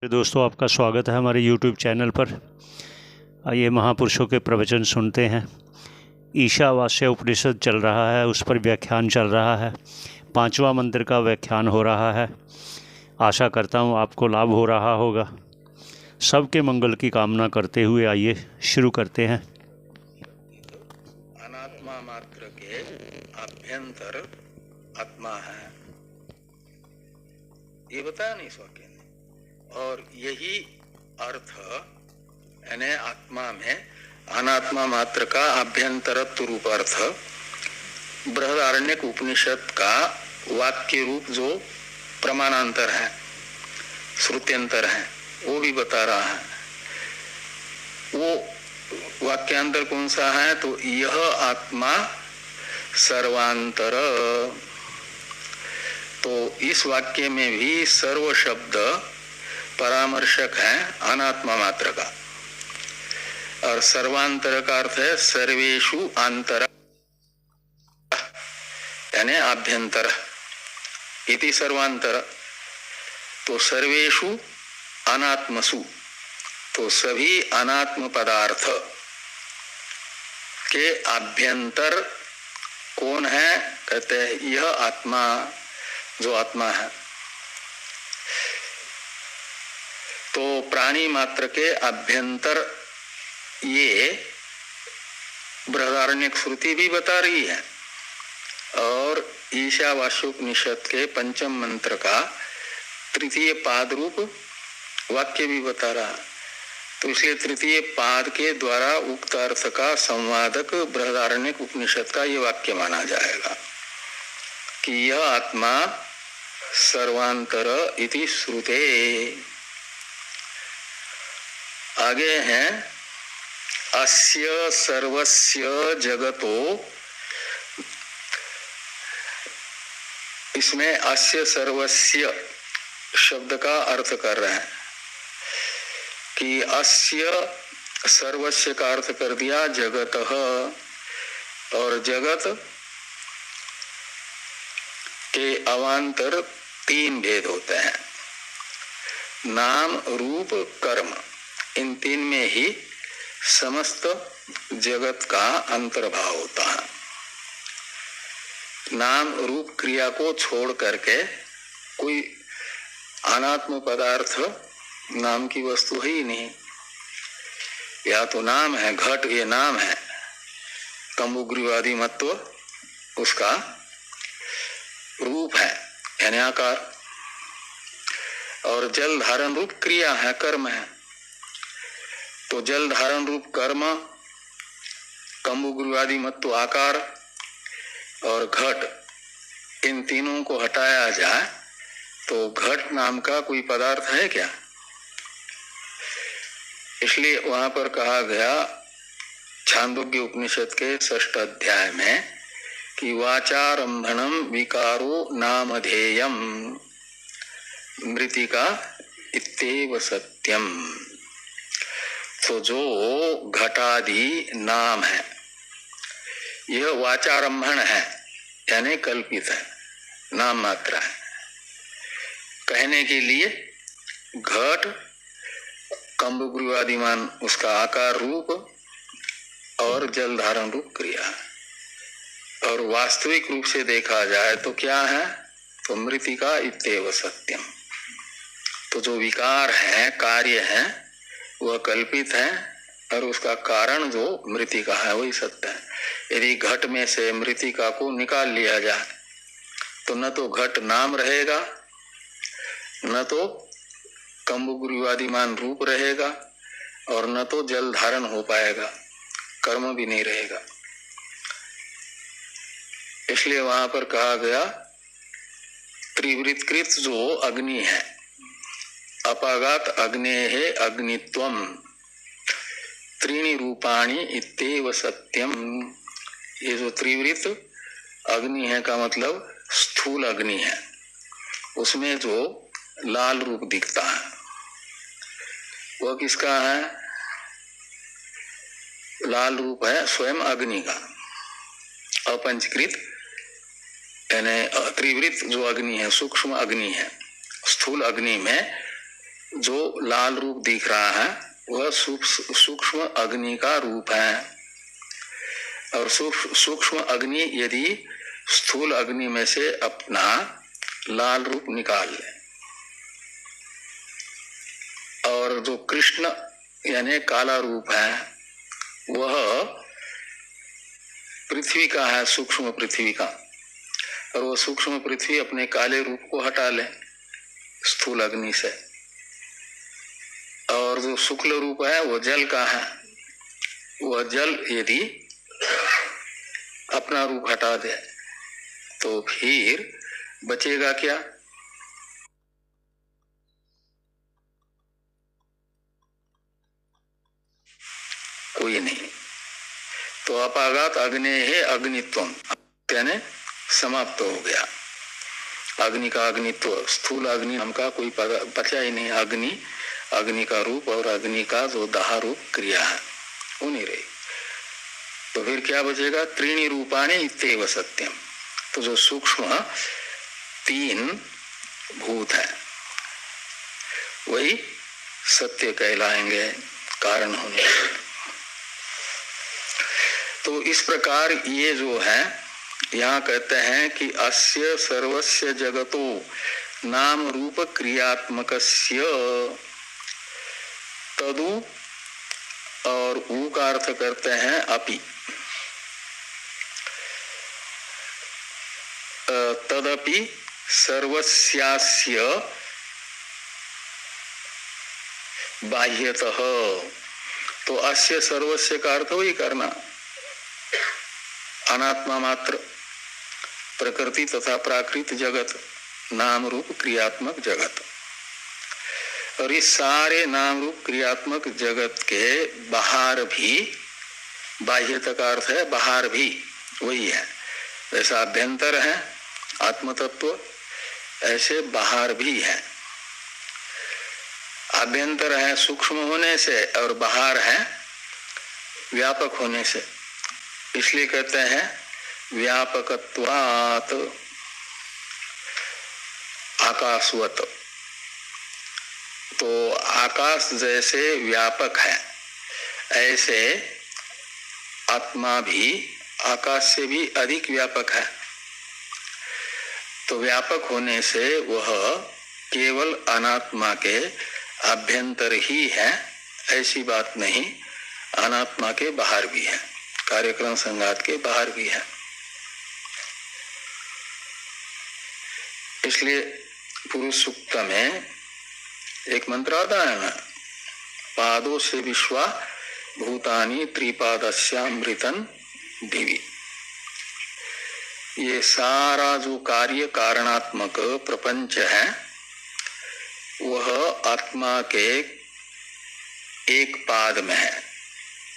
दोस्तों, आपका स्वागत है हमारे YouTube चैनल पर। आइए महापुरुषों के प्रवचन सुनते हैं। ईशावास्य उपनिषद चल रहा है, उस पर व्याख्यान चल रहा है। 5वां मंत्र का व्याख्यान हो रहा है। आशा करता हूँ आपको लाभ हो रहा होगा। सबके मंगल की कामना करते हुए आइए शुरू करते हैं। अनात्मा मात्र के अभ्यंतर आत्मा है, ये बताया नहीं वाक्य ने। और यही अर्थ यानी आत्मा में अनात्मा मात्र का अभ्यंतरत्व रूप अर्थ बृहदारण्यक उपनिषद का वाक्य रूप जो प्रमाणांतर है, श्रुत्यंतर है, वो भी बता रहा है। वो वाक्यांतर कौन सा है? तो यह आत्मा सर्वांतर। तो इस वाक्य में भी सर्व शब्द परामर्शक है अनात्मा मात्र का, और सर्वांतर का अर्थ है सर्वेषु आंतर यानी आभ्यंतर इति सर्वांतर। तो सर्वेषु अनात्मसु, तो सभी अनात्म पदार्थ के आभ्यंतर कौन है? कहते हैं यह आत्मा, जो आत्मा है। तो प्राणी मात्र के अभ्यंतर ये बृहदारण्यक श्रुति भी बता रही है, और ईशावास्योपनिषद के पंचम मंत्र का तृतीय पाद रूप वाक्य भी बता रहा है। तो इसलिए तृतीय पाद के द्वारा उक्त अर्थ का संवादक बृहदारण्यक उपनिषद का ये वाक्य माना जाएगा कि यह आत्मा सर्वांतर इति श्रुते। आगे हैं अस्य सर्वस्य जगतो। इसमें अस्य सर्वस्य शब्द का अर्थ कर रहे हैं कि अस्य सर्वस्य का अर्थ कर दिया जगतः, और जगत के अवान्तर 3 भेद होते हैं, नाम रूप कर्म। इन 3 में ही समस्त जगत का अंतर्भाव होता है। नाम रूप क्रिया को छोड़ करके कोई अनात्म पदार्थ नाम की वस्तु है ही नहीं। या तो नाम है घट, ये नाम है, तंबुग्रीवादी मत्व उसका रूप है यानी आकार, और जल धारण रूप क्रिया है, कर्म है। तो जल धारण रूप कर्म, कंबुग्रीवादी मत्व आकार और घट, इन तीनों को हटाया जाए तो घट नाम का कोई पदार्थ है क्या? इसलिए वहां पर कहा गया छांदोग्य उपनिषद के 6ठ अध्याय में कि वाचारंभणम विकारो नामधेयम मृतिका इत्येव सत्यम। तो जो घटादि नाम है, यह वाचारंभण है यानी कल्पित है, नाम मात्र है। कहने के लिए घट कंबुग्रीवादिमान उसका आकार रूप और जल धारण रूप क्रिया, और वास्तविक रूप से देखा जाए तो क्या है? तो मृतिका इत्येव सत्यम। तो जो विकार है, कार्य है, वह कल्पित है, और उसका कारण जो मृतिका है वही सत्य है। यदि घट में से मृतिका को निकाल लिया जाए तो न तो घट नाम रहेगा, न तो कंबुग्रीवादिमान रूप रहेगा, और न तो जल धारण हो पाएगा, कर्म भी नहीं रहेगा। इसलिए वहां पर कहा गया त्रिवृत्कृत जो अग्नि है, अपागात अग्नेः अग्नित्वम त्रीणि रूपाणि इत्येव सत्यम। ये जो त्रिवृत अग्नि है का मतलब स्थूल अग्नि है, उसमें जो लाल रूप दिखता है वह किसका है? लाल रूप है स्वयं अग्नि का। अपंचकृत यानी त्रिवृत जो अग्नि है, सूक्ष्म अग्नि है, स्थूल अग्नि में जो लाल रूप दिख रहा है वह सूक्ष्म अग्नि का रूप है। और सूक्ष्म अग्नि यदि स्थूल अग्नि में से अपना लाल रूप निकाल ले, और जो कृष्ण यानी काला रूप है वह पृथ्वी का है, सूक्ष्म पृथ्वी का, और वो सूक्ष्म पृथ्वी अपने काले रूप को हटा ले स्थूल अग्नि से, और जो शुक्ल रूप है वो जल का है, वह जल यदि अपना रूप हटा दे तो फिर बचेगा क्या? कोई नहीं। तो अपागात अग्ने है अग्नित्वम, यानी समाप्त हो गया अग्नि का अग्नित्व। स्थूल अग्नि नाम का कोई बचा ही नहीं। अग्नि का रूप और अग्नि का जो दाह रूप क्रिया है वो नहीं रही। तो फिर क्या बचेगा? त्रीणि रूपाणि इत्येव सत्यम। तो जो सूक्ष्म 3 भूत है वही सत्य कहलाएंगे कारण होने। तो इस प्रकार ये जो है यहाँ कहते हैं कि अस्य सर्वस्य जगतो नाम रूप क्रियात्मकस्य तदु, और ऊ का अर्थ करते हैं अपि। तदपि सर्वस्यास्य बाह्यतः। तो अस्य सर्वस्य का अर्थ वही करना, अनात्मा मात्र प्रकृति तथा प्राकृत जगत, नाम रूप क्रियात्मक जगत। और इस सारे नाम रूप क्रियात्मक जगत के बाहर भी, बाह्यता का अर्थ है बाहर भी, वही है। जैसा अभ्यंतर है आत्म तत्व, ऐसे बाहर भी है। अभ्यंतर है सूक्ष्म होने से और बाहर है व्यापक होने से, इसलिए कहते हैं व्यापकत्वात् आकाशवत। तो आकाश जैसे व्यापक है ऐसे आत्मा भी आकाश से भी अधिक व्यापक है। तो व्यापक होने से वह केवल अनात्मा के अभ्यंतर ही है ऐसी बात नहीं, अनात्मा के बाहर भी है, कार्यक्रम संघात के बाहर भी है। इसलिए पुरुष सूक्त में एक मंत्र आता है ना, पादों से विश्वा भूतानि त्रिपादस्यामृतन दिवि। ये सारा जो कार्य कारणात्मक प्रपंच है वह आत्मा के एक पाद में है,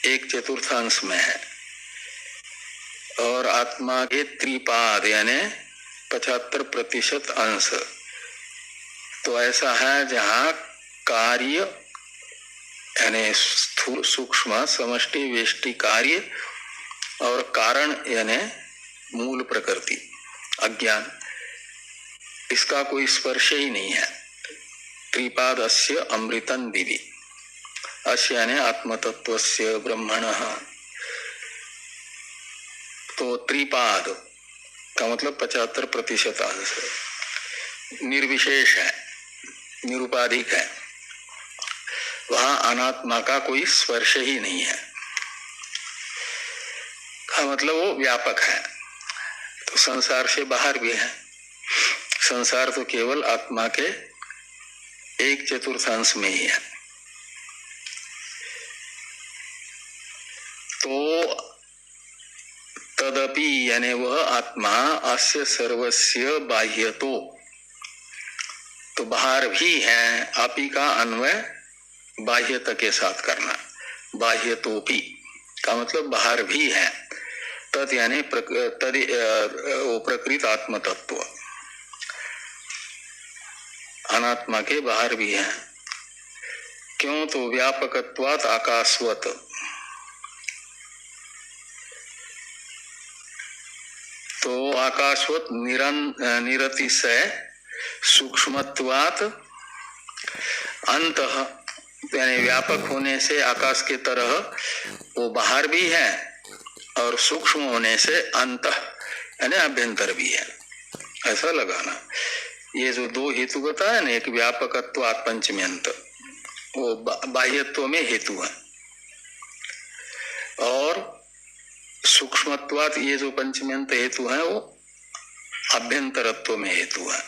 एक चतुर्थांश में है, और आत्मा के त्रिपाद यानी 75% अंश। तो ऐसा है जहाँ कार्य यानी सूक्ष्म समष्टि वेष्टि कार्य और कारण यानी मूल प्रकृति अज्ञान, इसका कोई स्पर्श ही नहीं है। त्रिपाद अस्य अमृतन दिवि, अस्य यानी आत्मतत्वस्य ब्रह्मणः। तो त्रिपाद का मतलब 75% अंश निर्विशेष है, निरुपाधिक है, वहां अनात्मा का कोई स्पर्श ही नहीं है। का मतलब वो व्यापक है। तो संसार से बाहर भी है, संसार तो केवल आत्मा के एक चतुर्थांश में ही है। तो तदपि यानी वह आत्मा अस्य सर्वस्य बाह्यतो, तो बाहर भी है। आपी का अन्वय बाह्यत के साथ करना, बाह्यतोपि का मतलब बाहर भी है। तत् यानी वो प्रकृत आत्म तत्व अनात्मा के बाहर भी है। क्यों? तो व्यापकत्वात् आकाशवत। तो आकाशवत निरतिशय सूक्ष्मत्वात् अंतः यानी व्यापक होने से आकाश के तरह वो बाहर भी है, और सूक्ष्म होने से अंतः यानी अभ्यंतर भी है, ऐसा लगाना। ये जो दो हेतु बताया ना, एक व्यापकत्वात् पंचम्यंत, वो बाह्यत्व में हेतु है, और सूक्ष्मत्वात् ये जो पंचम्यंत हेतु है वो अभ्यंतरत्व में हेतु है।